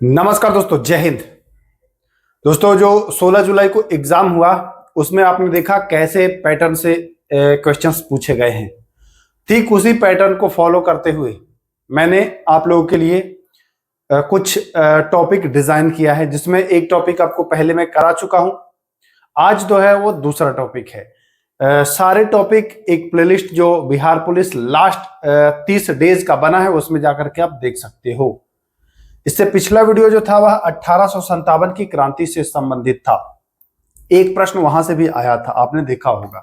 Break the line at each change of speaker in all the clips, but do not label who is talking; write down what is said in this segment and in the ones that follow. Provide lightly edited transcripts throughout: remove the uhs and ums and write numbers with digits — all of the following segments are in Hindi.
नमस्कार दोस्तों, जय हिंद। दोस्तों, जो 16 जुलाई को एग्जाम हुआ उसमें आपने देखा कैसे पैटर्न से क्वेश्चंस पूछे गए हैं। ठीक उसी पैटर्न को फॉलो करते हुए मैंने आप लोगों के लिए कुछ टॉपिक डिजाइन किया है, जिसमें एक टॉपिक आपको पहले मैं करा चुका हूं। आज जो है वो दूसरा टॉपिक है। सारे टॉपिक एक प्लेलिस्ट जो बिहार पुलिस लास्ट 30 डेज का बना है उसमें जाकर के आप देख सकते हो। इससे पिछला वीडियो जो था वह 1857 की क्रांति से संबंधित था। एक प्रश्न वहां से भी आया था, आपने देखा होगा।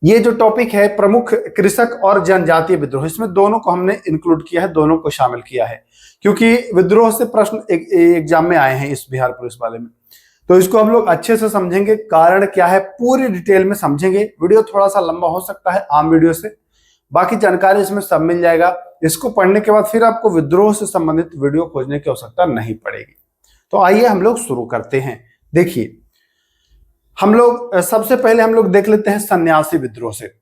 ये जो टॉपिक है प्रमुख कृषक और जनजातीय विद्रोह, इसमें दोनों को हमने इंक्लूड किया है, दोनों को शामिल किया है, क्योंकि विद्रोह से प्रश्न एग्जाम में आए हैं इस बिहार पुलिस वाले में। तो इसको हम लोग अच्छे से समझेंगे, कारण क्या है पूरी डिटेल में समझेंगे। वीडियो थोड़ा सा लंबा हो सकता है आम वीडियो से, बाकी जानकारी इसमें सब मिल जाएगा। इसको पढ़ने के बाद फिर आपको विद्रोह से संबंधित वीडियो खोजने की आवश्यकता नहीं पड़ेगी। तो आइए हम लोग शुरू करते हैं। देखिए, हम लोग सबसे पहले हम लोग देख लेते हैं सन्यासी विद्रोह से।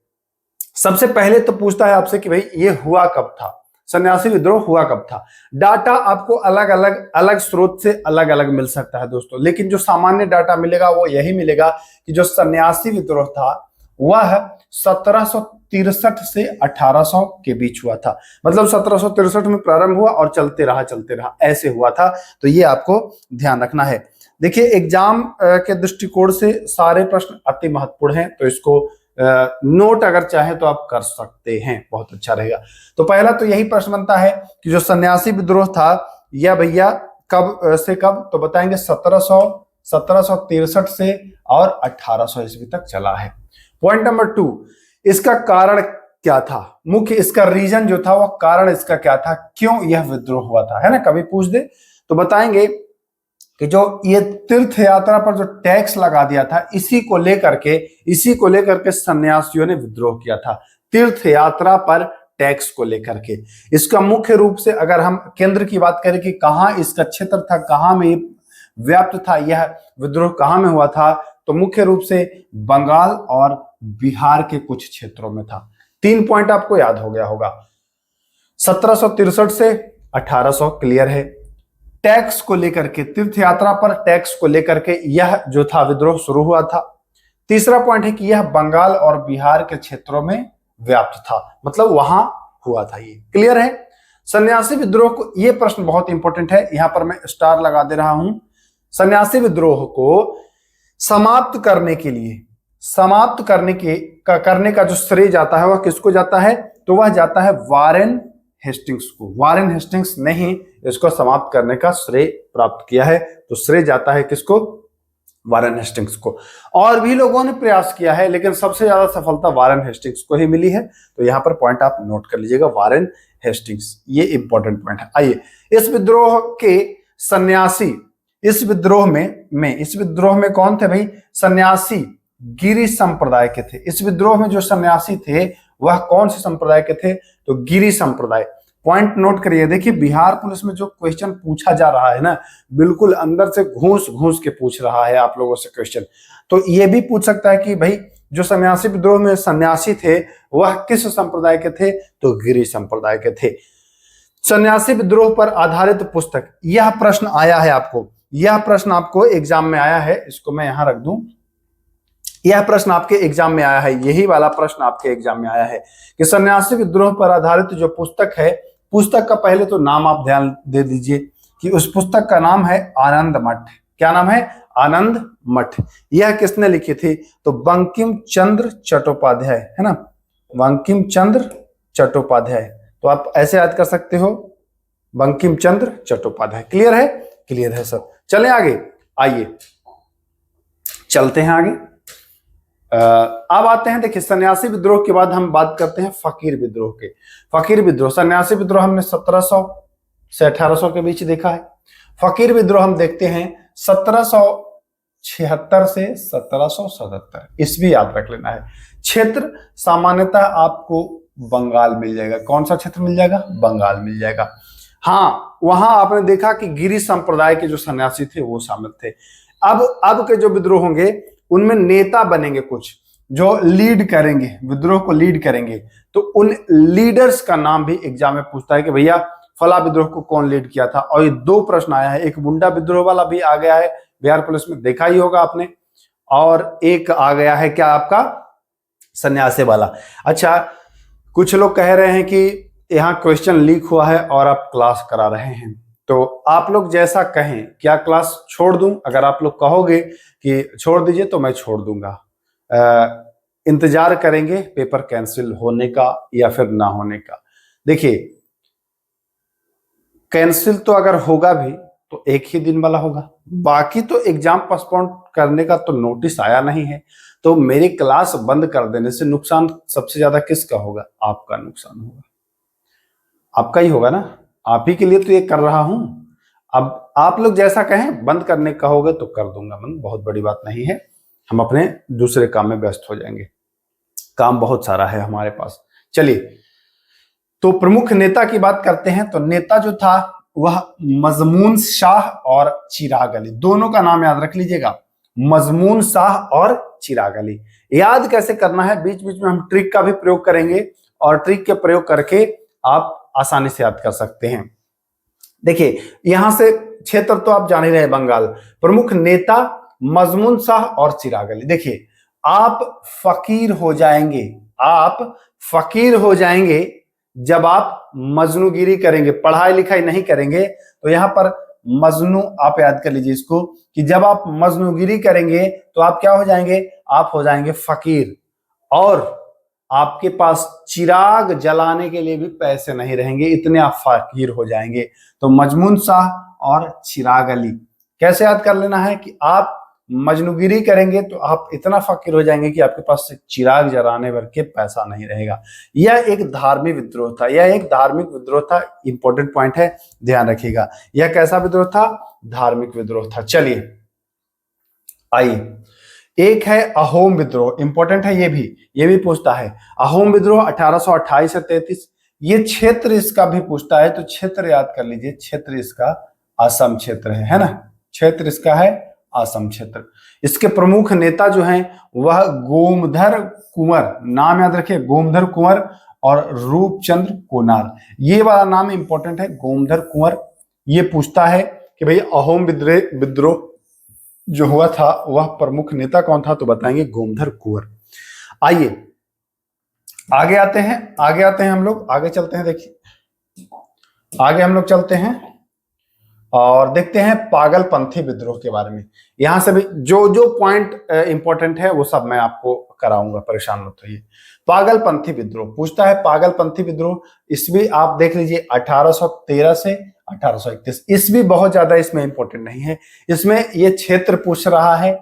सबसे पहले तो पूछता है आपसे कि भाई ये हुआ कब था, सन्यासी विद्रोह हुआ कब था। डाटा आपको अलग स्रोत से अलग अलग मिल सकता है दोस्तों, लेकिन जो सामान्य डाटा मिलेगा वो यही मिलेगा कि जो सन्यासी विद्रोह था वह 1763 से 1800 के बीच हुआ था। मतलब 1763 में प्रारंभ हुआ और चलते रहा ऐसे हुआ था। तो ये आपको ध्यान रखना है। देखिए, एग्जाम के दृष्टिकोण से सारे प्रश्न अति महत्वपूर्ण हैं, तो इसको नोट अगर चाहे तो आप कर सकते हैं, बहुत अच्छा रहेगा। तो पहला तो यही प्रश्न बनता है कि जो सन्यासी विद्रोह था यह भैया कब से कब, तो बताएंगे 1763 से और 1800 ईस्वी तक चला है। पॉइंट नंबर 2, इसका कारण क्या था, मुख्य इसका रीजन जो था, वह कारण इसका क्या था, क्यों यह विद्रोह हुआ था, है ना, कभी पूछ दे तो बताएंगे कि जो ये तीर्थ यात्रा पर जो टैक्स लगा दिया था, इसी को लेकर के सन्यासियों ने विद्रोह किया था। तीर्थ यात्रा पर टैक्स को लेकर के इसका मुख्य रूप से, अगर हम केंद्र की बात करें कि कहां इसका क्षेत्र था, कहां में व्याप्त था, यह विद्रोह कहां में हुआ था, तो मुख्य रूप से बंगाल और बिहार के कुछ क्षेत्रों में था। 3 पॉइंट आपको याद हो गया होगा। 1763 से 1800 क्लियर है। टैक्स को लेकर के, तीर्थ यात्रा पर टैक्स को लेकर के यह जो था विद्रोह शुरू हुआ था। तीसरा पॉइंट है कि यह बंगाल और बिहार के क्षेत्रों में व्याप्त था, मतलब वहां हुआ था। ये क्लियर है। सन्यासी विद्रोह को, यह प्रश्न बहुत इंपॉर्टेंट है, यहां पर मैं स्टार लगा दे रहा हूं। सन्यासी विद्रोह को समाप्त करने का जो श्रेय जाता है वह किसको जाता है, तो वह जाता है वारेन हेस्टिंग्स को। वारेन हेस्टिंग्स ने ही इसको समाप्त करने का श्रेय प्राप्त किया है, तो श्रेय जाता है किसको, वारेन हेस्टिंग्स को। और भी लोगों ने प्रयास किया है, लेकिन सबसे ज्यादा सफलता वारेन हेस्टिंग्स को ही मिली है। तो यहां पर पॉइंट आप नोट कर लीजिएगा, वारेन हेस्टिंग्स, ये इंपॉर्टेंट पॉइंट है। आइए, इस विद्रोह के सन्यासी, इस विद्रोह में कौन थे भाई, सन्यासी गिरि संप्रदाय के थे। इस विद्रोह में जो सन्यासी थे वह कौन से संप्रदाय के थे, तो गिरि संप्रदाय। पॉइंट नोट करिए। देखिए, बिहार पुलिस में जो क्वेश्चन पूछा जा रहा है ना, बिल्कुल अंदर से घूस के पूछ रहा है आप लोगों से क्वेश्चन। तो ये भी पूछ सकता है कि भाई जो सन्यासी विद्रोह में सन्यासी थे वह किस संप्रदाय के थे, तो गिरि संप्रदाय के थे। सन्यासी विद्रोह पर आधारित पुस्तक, यह प्रश्न आया है आपको, यह प्रश्न आपको एग्जाम में आया है, इसको मैं यहां रख दूं। यह प्रश्न आपके एग्जाम में आया है, यही वाला प्रश्न आपके एग्जाम में आया है कि सन्यासी विद्रोह पर आधारित जो पुस्तक है, पुस्तक का पहले तो नाम आप ध्यान दे दीजिए कि उस पुस्तक का नाम है आनंद मठ। क्या नाम है, आनंद मठ। यह किसने लिखी थी, तो बंकिम चंद्र चट्टोपाध्याय, है ना, बंकिम चंद्र चट्टोपाध्याय। तो आप ऐसे याद कर सकते हो, बंकिम चंद्र चट्टोपाध्याय। क्लियर है, क्लियर है सब। चलें आगे, आइए चलते हैं आगे। अब आते हैं, देखिए, सन्यासी विद्रोह के बाद हम बात करते हैं फकीर विद्रोह के। फकीर विद्रोह, सन्यासी विद्रोह हमने 1700 से 1800 के बीच देखा है। फकीर विद्रोह हम देखते हैं 1776 से 1777 ईस्वी, याद रख लेना है। क्षेत्र सामान्यतः आपको बंगाल मिल जाएगा। कौन सा क्षेत्र मिल जाएगा, बंगाल मिल जाएगा। हाँ, वहां आपने देखा कि गिरि संप्रदाय के जो सन्यासी थे वो शामिल थे। अब के जो विद्रोह होंगे उनमें नेता बनेंगे कुछ, जो लीड करेंगे, विद्रोह को लीड करेंगे। तो उन लीडर्स का नाम भी एग्जाम में पूछता है कि भैया फला विद्रोह को कौन लीड किया था। और ये 2 प्रश्न आया है, एक मुंडा विद्रोह वाला भी आ गया है, बिहार पुलिस में देखा ही होगा आपने, और एक आ गया है क्या आपका सन्यासी वाला। अच्छा, कुछ लोग कह रहे हैं कि यहाँ क्वेश्चन लीक हुआ है और आप क्लास करा रहे हैं, तो आप लोग जैसा कहें, क्या क्लास छोड़ दूं? अगर आप लोग कहोगे कि छोड़ दीजिए तो मैं छोड़ दूंगा। इंतजार करेंगे पेपर कैंसिल होने का या फिर ना होने का। देखिए, कैंसिल तो अगर होगा भी तो एक ही दिन वाला होगा, बाकी तो एग्जाम पोस्टपोन करने का तो नोटिस आया नहीं है। तो मेरी क्लास बंद कर देने से नुकसान सबसे ज्यादा किसका होगा? आपका नुकसान होगा, आपका ही होगा ना, आप ही के लिए तो ये कर रहा हूं। अब आप लोग जैसा कहें, बंद करने कहोगे तो कर दूंगा बंद, बहुत बड़ी बात नहीं है। हम अपने दूसरे काम में व्यस्त हो जाएंगे, काम बहुत सारा है हमारे पास। चलिए, तो प्रमुख नेता की बात करते हैं। तो नेता जो था वह मजमून शाह और चिराग अली, दोनों का नाम याद रख लीजिएगा, मजमून शाह और चिराग अली। याद कैसे करना है, बीच बीच में हम ट्रिक का भी प्रयोग करेंगे और ट्रिक के प्रयोग करके आप आसानी से याद कर सकते हैं। देखिए, यहां से क्षेत्र तो आप जान ही रहे, बंगाल। प्रमुख नेता मजमून शाह और चिराग अली। देखिए, आप फकीर हो जाएंगे, आप फकीर हो जाएंगे जब आप मजनूगिरी करेंगे, पढ़ाई लिखाई नहीं करेंगे। तो यहां पर मजनू आप याद कर लीजिए इसको, कि जब आप मजनूगिरी करेंगे तो आप क्या हो जाएंगे? आप हो जाएंगे फकीर, और आपके पास चिराग जलाने के लिए भी पैसे नहीं रहेंगे, इतने आप फकीर हो जाएंगे। तो मजमून शाह और चिराग अली कैसे याद कर लेना है कि आप मजनूगिरी करेंगे तो आप इतना फकीर हो जाएंगे कि आपके पास चिराग जलाने भर के पैसा नहीं रहेगा। यह एक धार्मिक विद्रोह था, यह एक धार्मिक विद्रोह था, इंपॉर्टेंट पॉइंट है, ध्यान रखिएगा। यह कैसा विद्रोह था? धार्मिक विद्रोह था। चलिए आइए, एक है अहोम विद्रोह, इंपॉर्टेंट है ये भी पूछता है। अहोम विद्रोह 1828 से 33, ये क्षेत्र इसका भी पूछता है, तो क्षेत्र याद कर लीजिए, क्षेत्र इसका असम क्षेत्र है ना, क्षेत्र इसका है असम क्षेत्र। इसके प्रमुख नेता जो हैं वह गोमधर कुंवर, नाम याद रखिए, गोमधर कुंवर और रूपचंद्र कोनार। ये वाला नाम इंपॉर्टेंट है, गोमधर कुंवर। ये पूछता है कि भाई अहोम विद्रोह जो हुआ था वह प्रमुख नेता कौन था, तो बताएंगे गोमधर कुंवर। आइए आगे आते हैं हम लोग, आगे चलते हैं। देखिए, आगे हम लोग चलते हैं और देखते हैं पागलपंथी विद्रोह के बारे में। यहां से भी जो जो पॉइंट इंपॉर्टेंट है वो सब मैं आपको कराऊंगा, परेशान मत होइए। पागलपंथी विद्रोह पूछता है, पागलपंथी विद्रोह ईस्वी आप देख लीजिए 1813 से 1831। ईस्वी बहुत ज्यादा इसमें इंपॉर्टेंट नहीं है, इसमें ये क्षेत्र पूछ रहा है,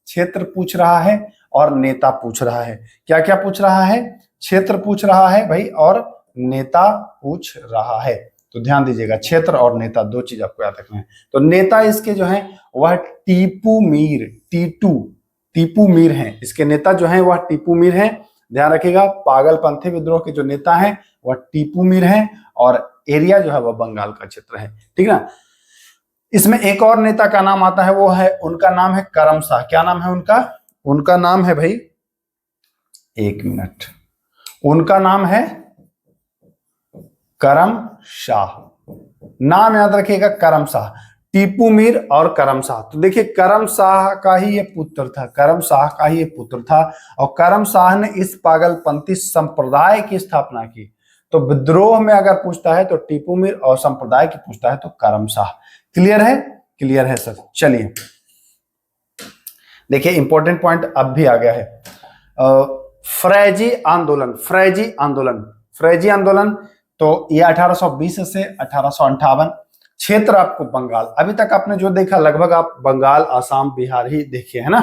क्षेत्र पूछ रहा है और नेता पूछ रहा है। क्या क्या पूछ रहा है? क्षेत्र पूछ रहा है भाई, और नेता पूछ रहा है। तो ध्यान दीजिएगा, क्षेत्र और नेता, 2 चीज आपको याद रखना है। तो नेता इसके जो है वह टीपू मीर हैं, इसके नेता जो है वह टीपू मीर हैं, ध्यान रखिएगा। पागलपंथी विद्रोह के जो नेता हैं वह टीपू मीर हैं, और एरिया जो है वह बंगाल का क्षेत्र है, ठीक है ना। इसमें एक और नेता का नाम आता है, वो है, उनका नाम है करम शाह। क्या नाम है उनका? उनका नाम है भाई, 1 मिनट, उनका नाम है करम शाह। नाम याद रखिएगा, करम शाह, टीपू मीर और करम शाह। तो देखिए, करम शाह का ही ये पुत्र था, करम शाह का ही ये पुत्र था, और करम शाह ने इस पागलपंथी संप्रदाय की स्थापना की। तो विद्रोह में अगर पूछता है तो टीपू मीर, और संप्रदाय की पूछता है तो करम शाह। क्लियर है? क्लियर है सर। चलिए देखिए, इंपॉर्टेंट पॉइंट अब भी आ गया है, फ्रेजी आंदोलन। तो ये 1820 से 1858। क्षेत्र आपको बंगाल, अभी तक आपने जो देखा लगभग आप बंगाल, आसाम, बिहार ही देखे है ना,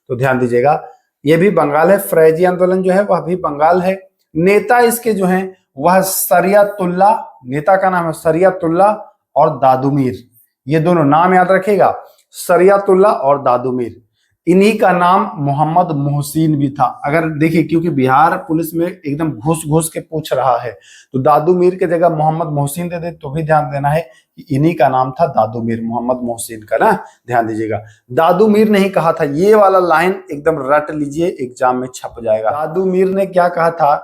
तो ध्यान दीजिएगा, ये भी बंगाल है। फ्रेजी आंदोलन जो है वह भी बंगाल है। नेता इसके जो हैं वह सरियतुल्ला, नेता का नाम है सरियतुल्ला और दादुमीर, ये दोनों नाम याद रखिएगा, सरियतुल्ला और दादुमीर। इन्हीं का नाम मोहम्मद मोहसिन भी था। अगर देखिए, क्योंकि बिहार पुलिस में एकदम घुस घुस के पूछ रहा है, तो दादू मीर के जगह मोहम्मद मोहसिन दे दे तो भी ध्यान देना है कि इन्हीं का नाम था दादू मीर, मोहम्मद मोहसिन का ना, ध्यान दीजिएगा। दादू मीर नहीं कहा था, ये वाला लाइन एकदम रट लीजिए, एग्जाम में छप जाएगा। दादू मीर ने क्या कहा था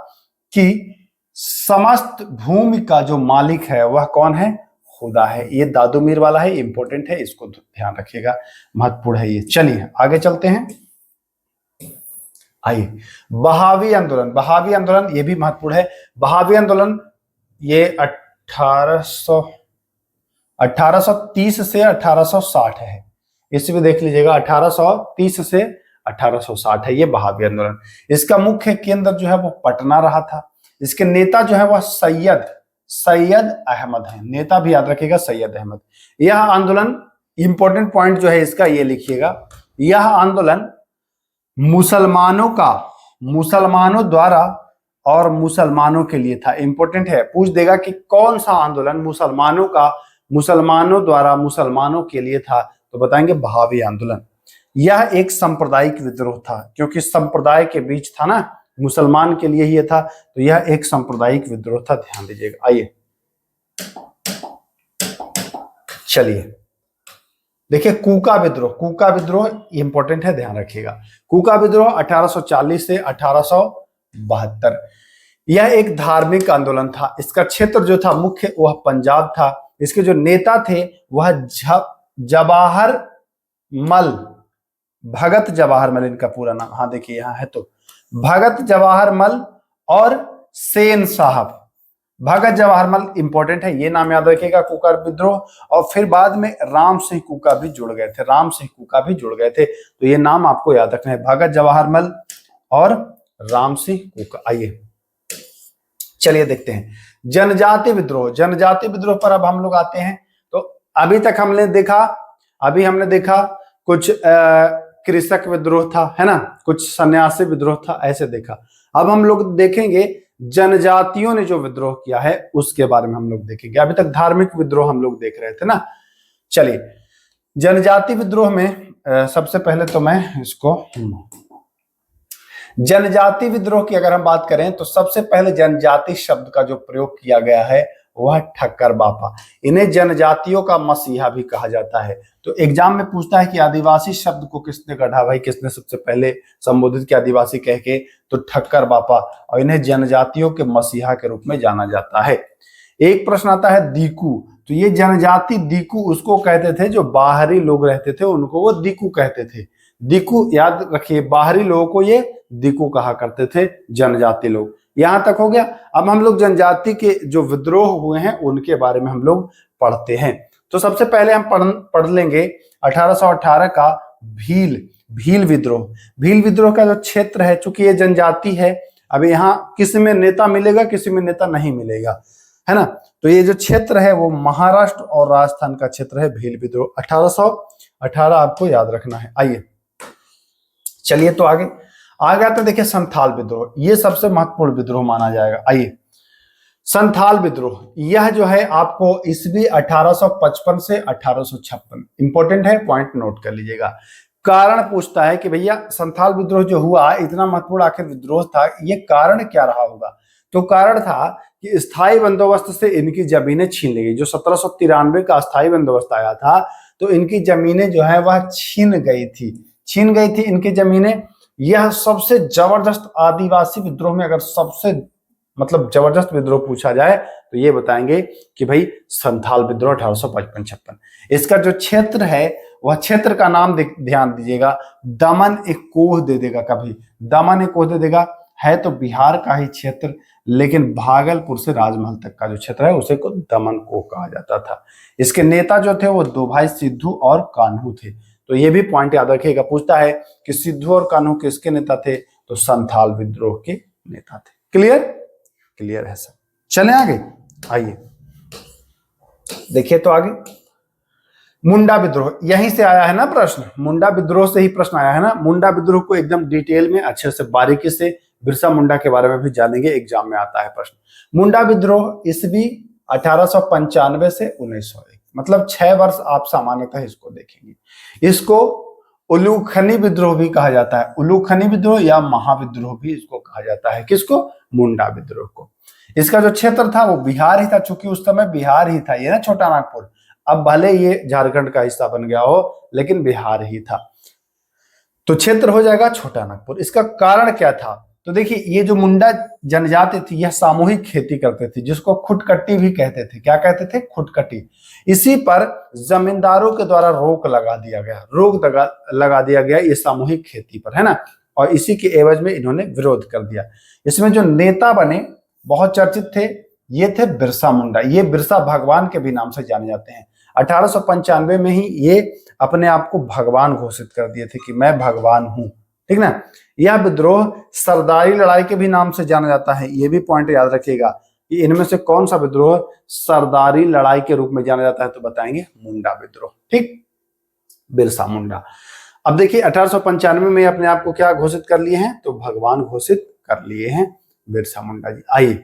कि समस्त भूमि का जो मालिक है वह कौन है? खुदा है। ये दादुमीर वाला है, इंपॉर्टेंट है, इसको ध्यान रखिएगा, महत्वपूर्ण है ये। चलिए आगे चलते हैं। आइए, बहावी आंदोलन। बहावी आंदोलन ये भी महत्वपूर्ण है। बहावी आंदोलन ये 1830 से 1860 है। इसे भी देख लीजिएगा, 1830 से 1860 है ये बहावी आंदोलन। इसका मुख्य केंद्र जो है वो पटना रहा था। इसके नेता जो है वह सैयद अहमद है। नेता भी याद रखिएगा, सैयद अहमद। यह आंदोलन, इंपॉर्टेंट पॉइंट जो है इसका ये लिखिएगा, यह आंदोलन मुसलमानों द्वारा और मुसलमानों के लिए था। इंपॉर्टेंट है, पूछ देगा कि कौन सा आंदोलन मुसलमानों द्वारा मुसलमानों के लिए था, तो बताएंगे बहावी आंदोलन। यह एक सांप्रदायिक विद्रोह था, क्योंकि संप्रदाय के बीच था ना, मुसलमान के लिए ही था, तो यह एक सांप्रदायिक विद्रोह था, ध्यान दीजिएगा। आइए चलिए देखिए, कूका विद्रोह इंपॉर्टेंट है, ध्यान रखिएगा। कूका विद्रोह 1840 से 1872। यह एक धार्मिक आंदोलन था। इसका क्षेत्र जो था मुख्य वह पंजाब था। इसके जो नेता थे वह भगत जवाहर मल इनका पूरा नाम, हाँ देखिए यहाँ है, तो भगत जवाहर मल और सेन साहब। भगत जवाहर मल इंपॉर्टेंट है, ये नाम याद रखिएगा, कूका विद्रोह। और फिर बाद में राम सिंह कूका भी जुड़ गए थे, तो ये नाम आपको याद रखना है, भगत जवाहर मल और राम सिंह कूका। आइए चलिए देखते हैं जनजाति विद्रोह पर अब हम लोग आते हैं। तो अभी तक हमने देखा कुछ कृषक विद्रोह था, है ना, कुछ सन्यासी विद्रोह था, ऐसे देखा। अब हम लोग देखेंगे जनजातियों ने जो विद्रोह किया है उसके बारे में हम लोग देखेंगे। अभी तक धार्मिक विद्रोह हम लोग देख रहे थे ना। चलिए, जनजाति विद्रोह में सबसे पहले तो मैं इसको, जनजाति विद्रोह की अगर हम बात करें तो सबसे पहले जनजाति शब्द का जो प्रयोग किया गया है वह ठक्कर बापा। इन्हें जनजातियों का मसीहा भी कहा जाता है। तो एग्जाम में पूछता है कि आदिवासी शब्द को किसने गढ़ा, भाई किसने सबसे पहले संबोधित किया आदिवासी कह के, तो ठक्कर बापा, और इन्हें जनजातियों के मसीहा के रूप में जाना जाता है। एक प्रश्न आता है दीकू, तो ये जनजाति दीकू उसको कहते थे जो बाहरी लोग रहते थे, उनको वो दीकू कहते थे। दीकू याद रखिए, बाहरी लोगों को ये दीकू कहा करते थे, जनजाति लोग। यहां तक हो गया। अब हम लोग जनजाति के जो विद्रोह हुए हैं उनके बारे में हम लोग पढ़ते हैं। तो सबसे पहले हम पढ़ लेंगे 1818 का भील विद्रोह का जो क्षेत्र है, चूंकि ये जनजाति है, अब यहाँ किसी में नेता मिलेगा, किसी में नेता नहीं मिलेगा, है ना। तो ये जो क्षेत्र है वो महाराष्ट्र और राजस्थान का क्षेत्र है। भील विद्रोह 1818 आपको याद रखना है। आइए चलिए, तो आगे आते देखिए संथाल विद्रोह, ये सबसे महत्वपूर्ण विद्रोह माना जाएगा। आइए, संथाल विद्रोह, यह जो है आपको ईस्वी 1855 से 1856, इंपॉर्टेंट है, पॉइंट नोट कर लीजिएगा। कारण पूछता है कि भैया संथाल विद्रोह जो हुआ, इतना महत्वपूर्ण आखिर विद्रोह था, ये कारण क्या रहा होगा? तो कारण था कि स्थायी बंदोबस्त से इनकी जमीनें छीन ली गई। जो 1793 का स्थायी बंदोबस्त आया था, तो इनकी जमीनें जो है वह छीन गई थी इनकी जमीनें। यह सबसे जबरदस्त आदिवासी विद्रोह में, अगर सबसे मतलब जबरदस्त विद्रोह पूछा जाए तो ये बताएंगे कि भाई संथाल विद्रोह 1855-56। इसका जो क्षेत्र है वह क्षेत्र का नाम ध्यान दीजिएगा, दमन एक कोह दे देगा, कभी दमन एक कोह दे देगा, है तो बिहार का ही क्षेत्र, लेकिन भागलपुर से राजमहल तक का जो क्षेत्र है उसे को दमन कोह कहा जाता था। इसके नेता जो थे वो दो भाई सिद्धू और कान्हू थे। तो ये भी पॉइंट याद रखिएगा, पूछता है कि सिद्धू और कान्हू किसके नेता थे, तो संथाल विद्रोह के नेता थे। क्लियर है सर। चलें आगे। आइए देखिए, तो आगे मुंडा विद्रोह, यहीं से आया है ना प्रश्न, मुंडा विद्रोह से ही प्रश्न आया है ना। मुंडा विद्रोह को एकदम डिटेल में अच्छे से बारीकी से बिरसा मुंडा के बारे में भी जानेंगे, एग्जाम में आता है प्रश्न। मुंडा विद्रोह ईस्वी 1895 से 1901, मतलब 6 वर्ष आप सामान्यतः इसको देखेंगे। इसको उलूखनी विद्रोह भी कहा जाता है, उलूखनी विद्रोह या महाविद्रोह भी इसको कहा जाता है। किसको? मुंडा विद्रोह को। इसका जो क्षेत्र था वो बिहार ही था, चूंकि उस समय बिहार ही था, ये ना छोटा नागपुर, अब भले ये झारखंड का हिस्सा बन गया हो लेकिन बिहार ही था, तो क्षेत्र हो जाएगा छोटा नागपुर। इसका कारण क्या था? तो देखिए ये जो मुंडा जनजाति थी यह सामूहिक खेती करते थे, जिसको खुटकट्टी भी कहते थे। क्या कहते थे? खुटकट्टी। इसी पर जमींदारों के द्वारा रोक लगा दिया गया, लगा दिया गया ये सामूहिक खेती पर, है ना। और इसी के एवज में इन्होंने विरोध कर दिया। इसमें जो नेता बने बहुत चर्चित थे, ये थे बिरसा मुंडा। ये बिरसा भगवान के भी नाम से जाने जाते हैं। 1895 में ही ये अपने आप को भगवान घोषित कर दिए थे कि मैं भगवान हूं, ठीक ना। यह विद्रोह सरदारी लड़ाई के भी नाम से जाना जाता है। ये भी पॉइंट याद रखिएगा कि इनमें से कौन सा विद्रोह सरदारी लड़ाई के रूप में जाना जाता है, तो बताएंगे मुंडा विद्रोह, ठीक, बिरसा मुंडा। अब देखिए 1895 में अपने आप को क्या घोषित कर लिए हैं, तो भगवान घोषित कर लिए हैं बिरसा मुंडा जी। आइए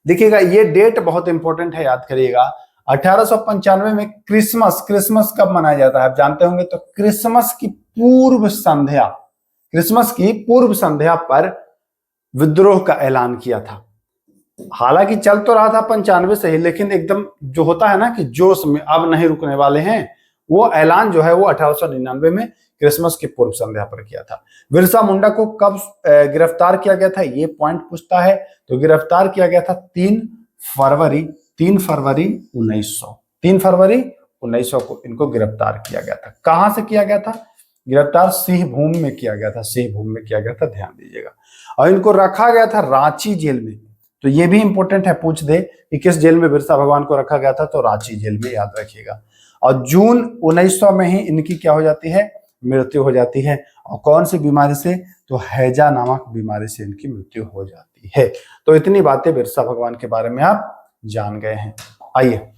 देखिएगा, ये डेट बहुत इंपॉर्टेंट है, याद करिएगा। 1895 में क्रिसमस कब मनाया जाता है आप जानते होंगे, तो क्रिसमस की पूर्व संध्या पर विद्रोह का ऐलान किया था। हालांकि चल तो रहा था 95 से ही, लेकिन एकदम जो होता है ना कि जोश में अब नहीं रुकने वाले हैं, वो ऐलान जो है वो 1899 में क्रिसमस की पूर्व संध्या पर किया था। बिरसा मुंडा को कब गिरफ्तार किया गया था, ये पॉइंट पूछता है। तो गिरफ्तार किया गया था 3 फरवरी 1900 को इनको गिरफ्तार किया गया था। कहां से किया गया था गिरफ्तार? सिंहभूम में किया गया था, ध्यान दीजिएगा। और इनको रखा गया था रांची जेल में। तो ये भी इंपॉर्टेंट है, पूछ दे कि किस जेल में बिरसा भगवान को रखा गया था, तो रांची जेल में, याद रखिएगा। और जून 1900 में ही इनकी क्या हो जाती है? मृत्यु हो जाती है। और कौन सी बीमारी से? तो हैजा नामक बीमारी से इनकी मृत्यु हो जाती है। तो इतनी बातें बिरसा भगवान के बारे में आप जान गए हैं। आइए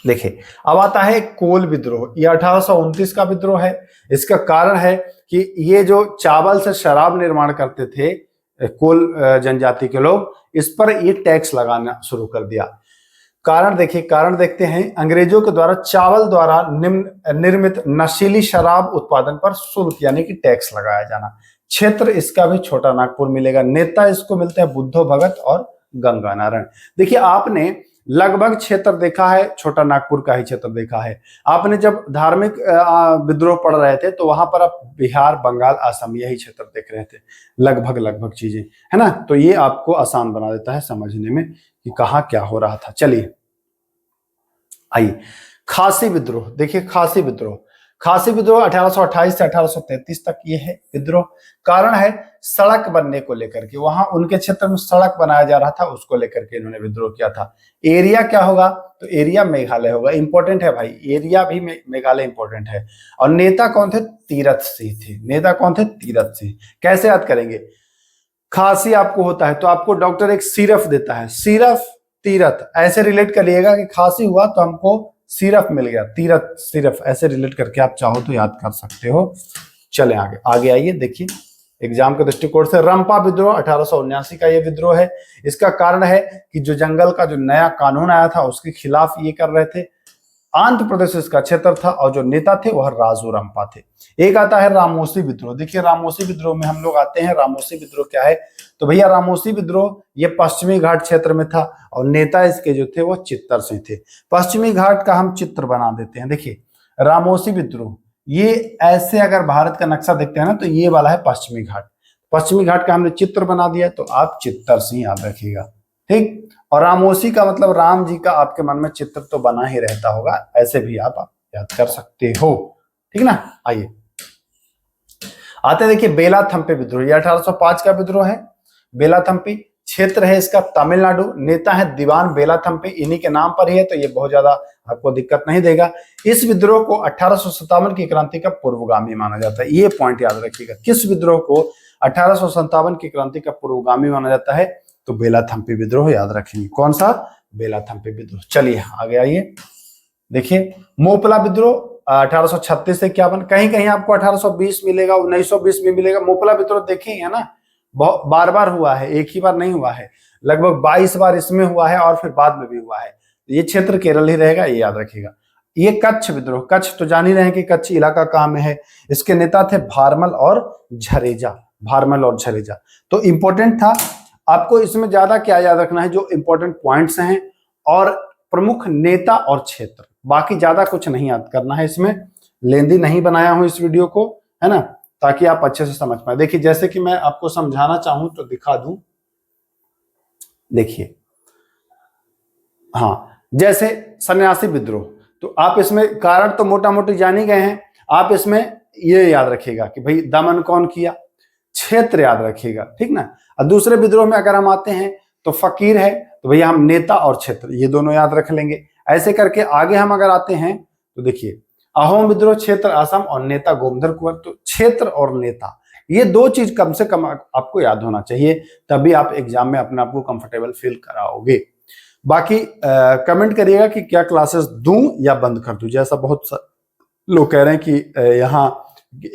देखिए, अब आता है कोल विद्रोह। ये 1829 का विद्रोह है। इसका कारण है कि ये जो चावल से शराब निर्माण करते थे कोल जनजाति के लोग, इस पर ये टैक्स लगाना शुरू कर दिया। कारण देखते हैं। अंग्रेजों के द्वारा चावल द्वारा निर्मित नशीली शराब उत्पादन पर शुल्क यानी कि टैक्स लगाया जाना। क्षेत्र इसका भी छोटा नागपुर मिलेगा। नेता इसको मिलते हैं बुद्धो भगत और गंगा नारायण। देखिए आपने लगभग क्षेत्र देखा है, छोटा नागपुर का ही क्षेत्र देखा है। आपने जब धार्मिक विद्रोह पढ़ रहे थे तो वहां पर आप बिहार, बंगाल, असम यही क्षेत्र देख रहे थे, लगभग चीजें, है ना। तो ये आपको आसान बना देता है समझने में कि कहाँ क्या हो रहा था। चलिए आइए, खासी विद्रोह। देखिए खासी विद्रोह 1828 से 1833 तक ये है विद्रोह। कारण है सड़क बनने को लेकर के, वहां उनके क्षेत्र में सड़क बनाया जा रहा था, उसको लेकर के इन्होंने विद्रोह किया था। एरिया क्या होगा? तो एरिया मेघालय होगा। इंपॉर्टेंट है भाई, एरिया भी मेघालय इंपॉर्टेंट है। और नेता कौन थे? तीरथ सिंह। कैसे याद करेंगे? खांसी आपको होता है तो आपको डॉक्टर एक सिरप देता है, सिरप तीरथ, ऐसे रिलेट करिएगा कि खांसी हुआ तो हमको सिरप मिल गया, तीरथ सिरप, ऐसे रिलेट करके आप चाहो तो याद कर सकते हो। चले आगे आइए देखिए एग्जाम के दृष्टिकोण से। रंपा विद्रोह 1879 का ये विद्रोह है। इसका कारण है कि जो जंगल का जो नया कानून आया था उसके खिलाफ ये कर रहे थे। आंध्र प्रदेश इसका क्षेत्र था और जो नेता थे वह राजू रंपा थे। एक आता है रामोसी विद्रोह। देखिए रामोसी विद्रोह में हम लोग आते हैं। रामोसी विद्रोह क्या है? तो भैया रामोसी विद्रोह ये पश्चिमी घाट क्षेत्र में था और नेता इसके जो थे वो चित्तर सिंह थे। पश्चिमी घाट का हम चित्र बना देते हैं। देखिए रामोसी विद्रोह ये ऐसे अगर भारत का नक्शा देखते हैं ना तो ये वाला है पश्चिमी घाट का हमने चित्र बना दिया, तो आप चित्तर सिंह याद रखिएगा, ठीक। और रामोसी का मतलब राम जी का आपके मन में चित्र तो बना ही रहता होगा, ऐसे भी आप याद कर सकते हो, ठीक ना। आइए आते देखिए बेलाथम्पी विद्रोह। ये 1805 का विद्रोह है। बेलाथम्पी क्षेत्र है इसका तमिलनाडु। नेता है दीवान बेलाथम्पी, इन्हीं के नाम पर ही है, तो ये बहुत ज्यादा आपको दिक्कत नहीं देगा। इस विद्रोह को 1857 की क्रांति का पूर्वगामी माना जाता है। ये पॉइंट याद रखिएगा, किस विद्रोह को 1857 की क्रांति का पूर्वगामी माना जाता है? तो बेलाथम्पी विद्रोह याद रखेंगे। कौन सा? बेलाथम्पी विद्रोह। चलिए आगे आइए देखिए मोपला विद्रोह 1836 से 51। कहीं कहीं आपको 1820 मिलेगा, 1920 में मिलेगा। मोपला विद्रोह देखेंगे है ना, बहुत बार हुआ है, एक ही बार नहीं हुआ है, लगभग 22 बार इसमें हुआ है और फिर बाद में भी हुआ है। ये क्षेत्र केरल ही रहेगा, ये याद रखिएगा। ये कच्छ विद्रोह, कच्छ तो जान ही रहे हैं कि कच्छ इलाका कहाँ में है। इसके नेता थे भारमल और झरेजा। तो इंपॉर्टेंट था, आपको इसमें ज्यादा क्या याद रखना है, जो इंपॉर्टेंट पॉइंट्स हैं और प्रमुख नेता और क्षेत्र, बाकी ज्यादा कुछ नहीं याद करना है। इसमें लेंदी नहीं बनाया हूं इस वीडियो को, है ना। ताकि आप अच्छे से समझ पाए। देखिए जैसे कि मैं आपको समझाना चाहूं तो दिखा दूं, देखिए हाँ, जैसे सन्यासी विद्रोह, तो आप इसमें कारण तो मोटा मोटी जान ही गए हैं। आप इसमें ये याद रखिएगा कि भाई दमन कौन किया, क्षेत्र याद रखिएगा, ठीक ना। और दूसरे विद्रोह में अगर हम आते हैं तो फकीर है, तो भैया हम नेता और क्षेत्र ये दोनों याद रख लेंगे। ऐसे करके आगे हम अगर आते हैं तो देखिए अहोम विद्रोह, क्षेत्र असम और नेता गोमधर कुंवर। तो क्षेत्र और नेता ये दो चीज कम से कम आपको याद होना चाहिए, तभी आप एग्जाम में अपने आप को कंफर्टेबल फील कराओगे। बाकी कमेंट करिएगा कि क्या क्लासेस दूं या बंद कर दूं। जैसा बहुत लोग कह रहे हैं कि यहाँ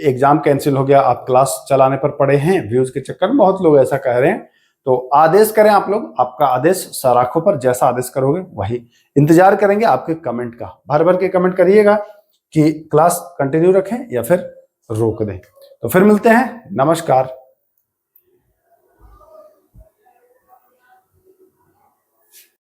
एग्जाम कैंसिल हो गया, आप क्लास चलाने पर पड़े हैं व्यूज के चक्कर में, बहुत लोग ऐसा कह रहे हैं। तो आदेश करें आप लोग, आपका आदेश सराखों पर, जैसा आदेश करोगे वही इंतजार करेंगे आपके कमेंट का। भर भर के कमेंट करिएगा कि क्लास कंटिन्यू रखें या फिर रोक दें। तो फिर मिलते हैं, नमस्कार।